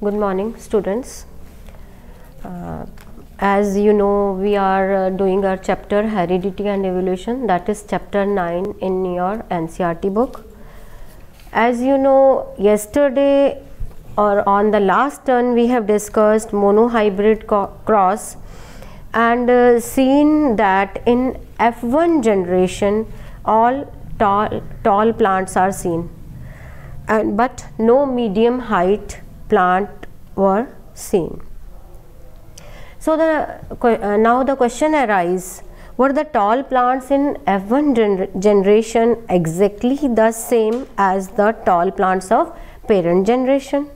Good morning, students. As you know, we are doing our chapter Heredity and Evolution, that is chapter 9 in your NCERT book. As you know, yesterday or on the last turn we have discussed monohybrid cross and seen that in F1 generation all tall plants are seen, but no medium height plant were seen. So now the question arises, were the tall plants in F1 generation exactly the same as the tall plants of parent generation?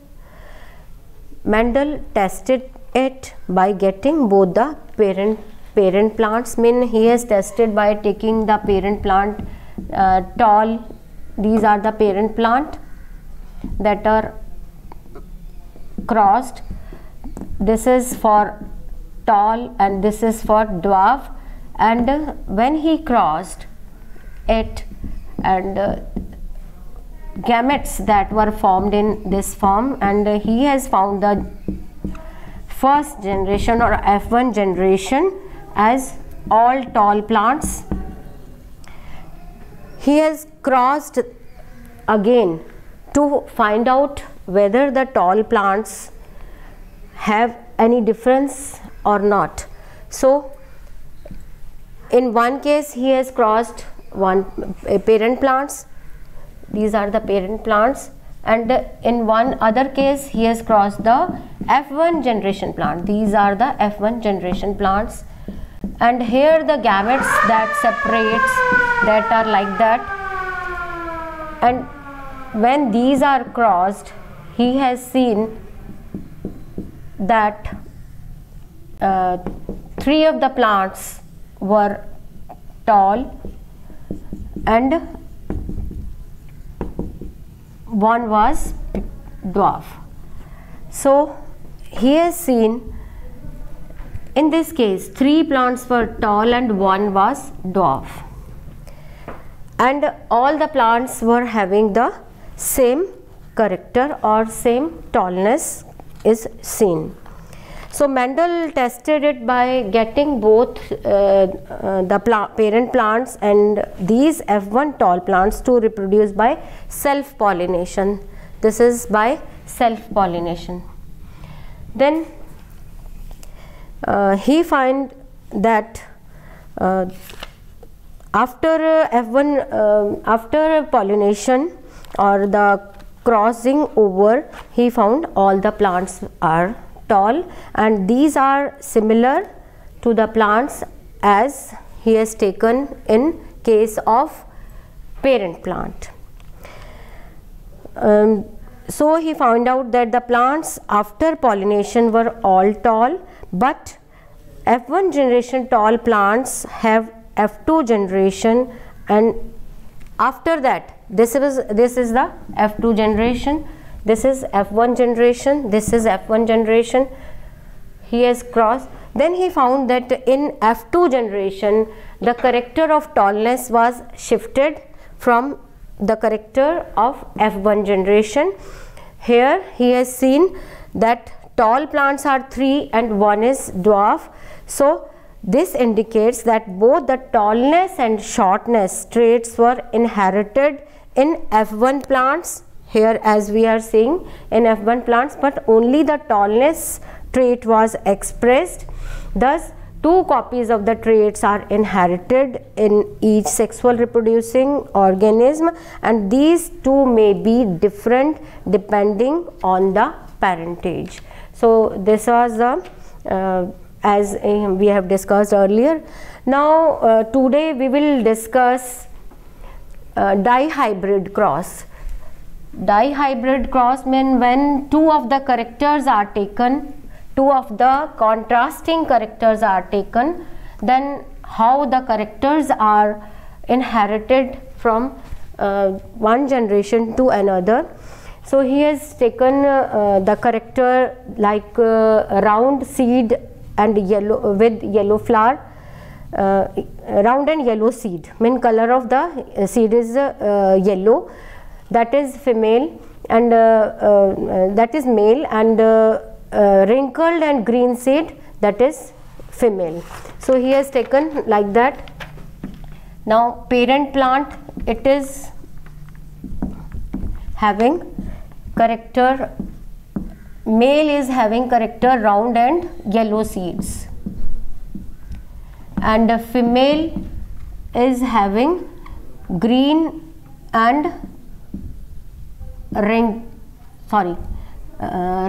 Mendel tested it by getting both the parent plants. He has tested by taking the parent plant tall. These are the parent plant that are crossed. This is for tall and this is for dwarf, and when he crossed it and gametes that were formed in this form, and he has found the first generation or F1 generation as all tall plants. He has crossed again to find out whether the tall plants have any difference or not. So in one case he has crossed parent plants, these are the parent plants, and in one other case he has crossed the F1 generation plant, these are the F1 generation plants, and here the gametes that separates that are like that, and when these are crossed he has seen that 3 of the plants were tall and 1 was dwarf. So he has seen in this case 3 plants were tall and 1 was dwarf, and all the plants were having the same character or same tallness is seen. So Mendel tested it by getting both the parent plants and these F1 tall plants to reproduce by self-pollination. This is by self-pollination. Then he find that after F1 after pollination or the crossing over, he found all the plants are tall, and these are similar to the plants as he has taken in case of parent plant. So he found out that the plants after pollination were all tall, but F1 generation tall plants have F2 generation, and after that this is the F2 generation, this is F1 generation, this is F1 generation. He has crossed. Then he found that in F2 generation the character of tallness was shifted from the character of F1 generation. Here he has seen that tall plants are 3 and 1 is dwarf. So this indicates that both the tallness and shortness traits were inherited in F1 plants, here as we are seeing in F1 plants, but only the tallness trait was expressed. Thus 2 copies of the traits are inherited in each sexual reproducing organism, and these 2 may be different depending on the parentage. So this was the as we have discussed earlier. Now today we will discuss dihybrid cross. Dihybrid cross means when 2 of the characters are taken, 2 of the contrasting characters are taken, then how the characters are inherited from one generation to another. So he has taken the character like round seed and yellow with yellow flower, round and yellow seed, mean color of the seed is yellow, that is female, and that is male, and wrinkled and green seed, that is female. So he has taken like that. Now parent plant, it is having character, male is having character round and yellow seeds, and the female is having green and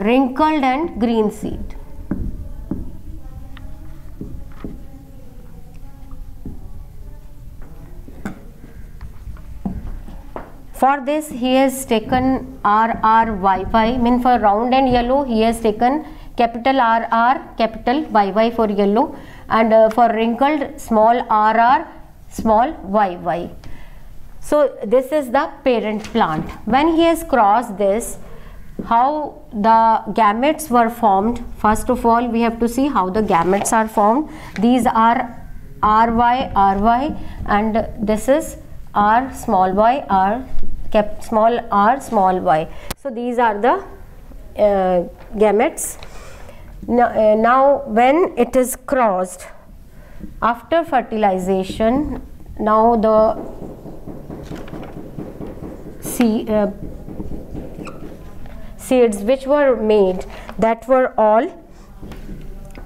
wrinkled and green seed. For this he has taken RRYY, mean for round and yellow he has taken capital RR, capital YY for yellow, and for wrinkled small RR, small YY. So this is the parent plant. When he has crossed this, how the gametes were formed. First of all, we have to see how the gametes are formed. These are RY, RY, and this is R small y, R small r, small y. So these are the gametes. Now when it is crossed after fertilization, now the seeds which were made, that were all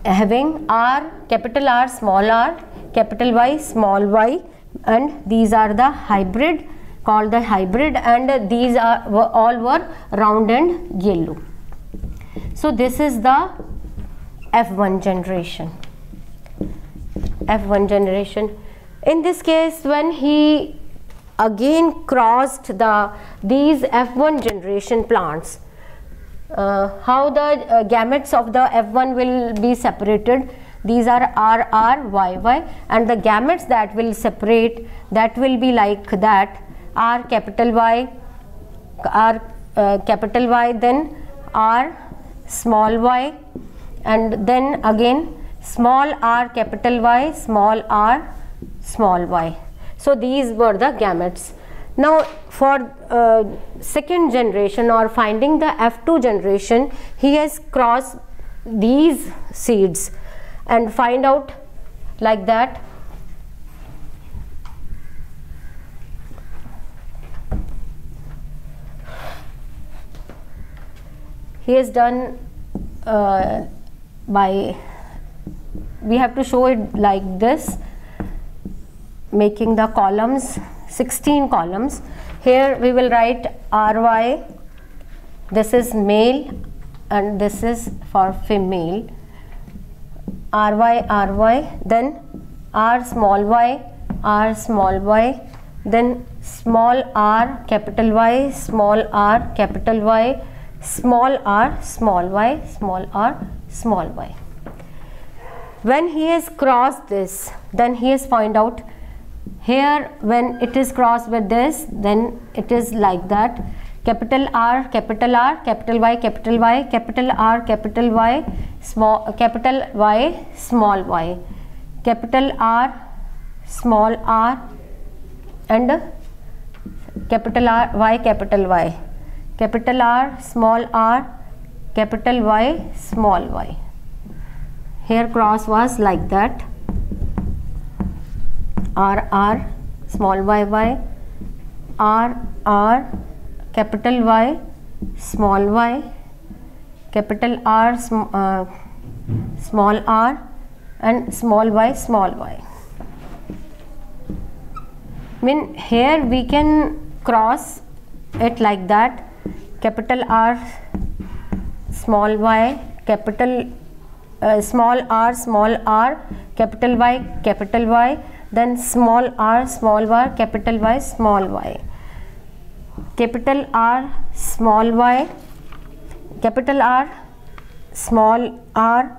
having R, capital R, small r, capital Y, small y, and these are the hybrid, called the hybrid, and these are all were round and yellow. So this is the F1 generation. F1 generation. In this case, when he again crossed these F1 generation plants, how the gametes of the F1 will be separated. These are RR, YY, and the gametes that will separate, that will be like that: R capital Y, R capital Y, then R small y, and then again small r capital Y, small r small y. So these were the gametes. Now for second generation, or finding the F2 generation, he has crossed these seeds and find out like that. He has done we have to show it like this, making the columns 16 columns. Here we will write RY, this is male and this is for female, RY, RY, then R small y, R small y, then small r capital Y, small r capital Y, small r small y, small r small y. When he has crossed this, then he has found out here, when it is crossed with this, then it is like that: capital R, capital R, capital Y, capital Y, capital R, capital Y, capital Y, small y, capital R, small r, and capital R, Y, capital Y, capital R, small r, capital Y, small y. Here cross was like that: R, R, small y, Y, R, R, capital Y, small y, capital R, small r, and small y, small y. Mean here we can cross it like that: capital R, small y, capital small r, capital Y, capital Y, then small r, capital Y, small y, capital R, small y, capital R, small r,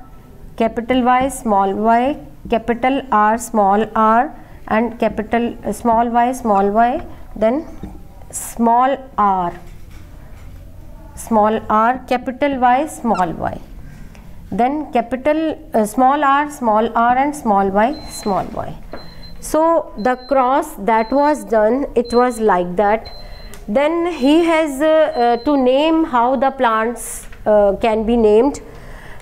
capital Y, small y, capital R, small r, and capital small y, then small r, capital Y, small y, then capital small r, and small y, small y. So the cross that was done, it was like that, Then he has to name how the plants can be named.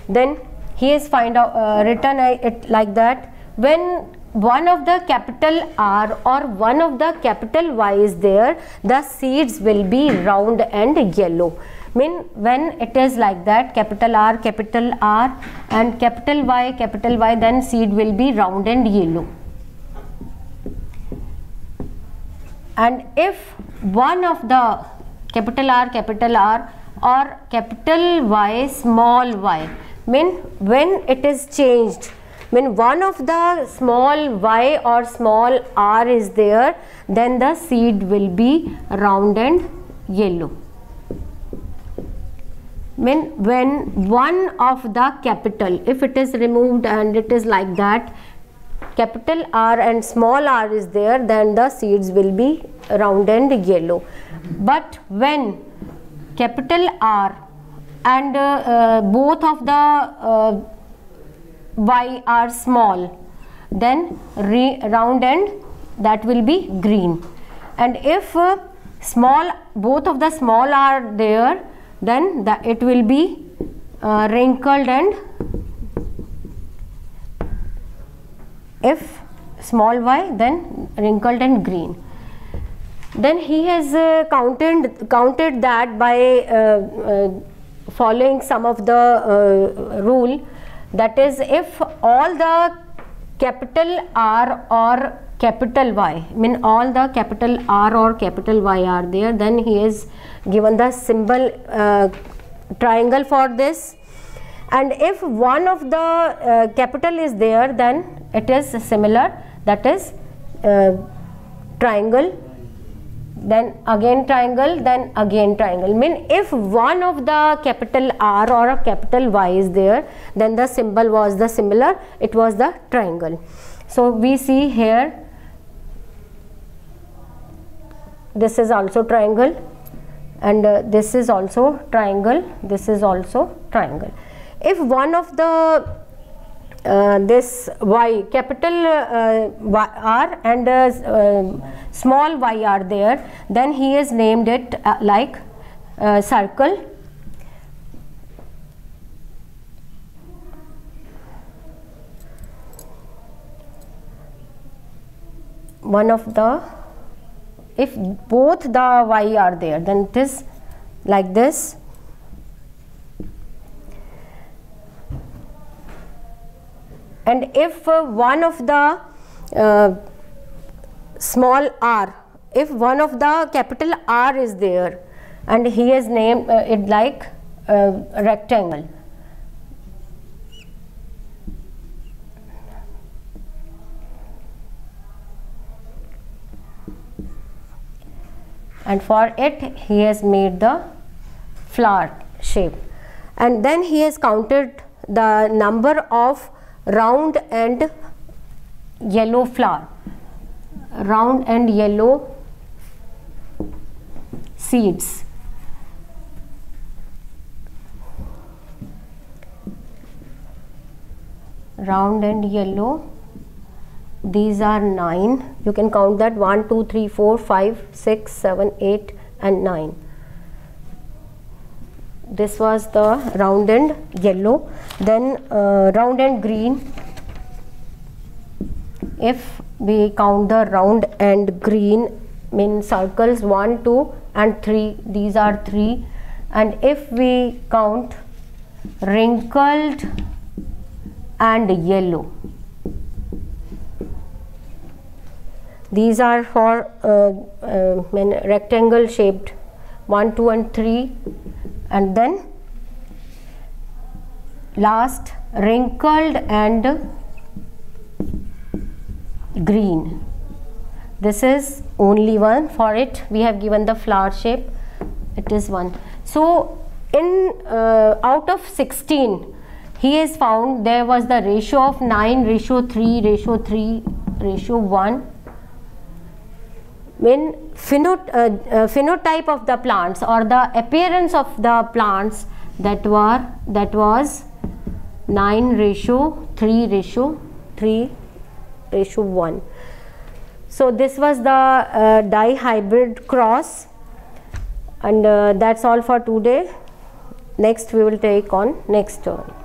Then he has written it like that: when one of the capital R or one of the capital Y is there, the seeds will be round and yellow. Mean when it is like that, capital R and capital Y, then seed will be round and yellow. And if one of the capital R or capital Y, small y, mean when it is changed, when one of the small y or small r is there, then the seed will be round and yellow. When one of the capital, if it is removed and it is like that, capital R and small r is there, then the seeds will be round and yellow. But when capital R and both of the y are small, then round and that will be green. And if both of the small are there, then it will be wrinkled, and if small y, then wrinkled and green. Then he has counted that by following some of the rule, that is, if all the capital R or capital Y, mean all the capital R or capital Y are there, then he has given the symbol triangle for this. And if one of the capital is there, then it is similar, that is triangle, then again triangle, then again triangle. Mean if one of the capital R or a capital Y is there, then the symbol was the similar, it was the triangle. So we see here, this is also triangle, and this is also triangle, this is also triangle. If one of the this y, capital R and small y are there, then he has named it like circle. One of the, if both the y are there, then it is like this. And if one of the small r, if one of the capital R is there, and he has named it like rectangle. And for it he has made the flower shape, and then he has counted the number of round and yellow flower, round and yellow seeds. Round and yellow, these are 9. You can count that 1, 2, 3, 4, 5, 6, 7, 8 and 9. This was the round and yellow. Then round and green, if we count the round and green, mean circles 1, 2 and 3, these are 3. And if we count wrinkled and yellow, these are for rectangle shaped 1, 2 and 3, and then last wrinkled and green. This is only one. For it we have given the flower shape, it is 1. So in out of 16, he has found there was the ratio of 9:3:3:1. When phenotype of the plants or the appearance of the plants, that was 9:3:1. So this was the dihybrid cross, And that's all for today. Next we will take on next turn.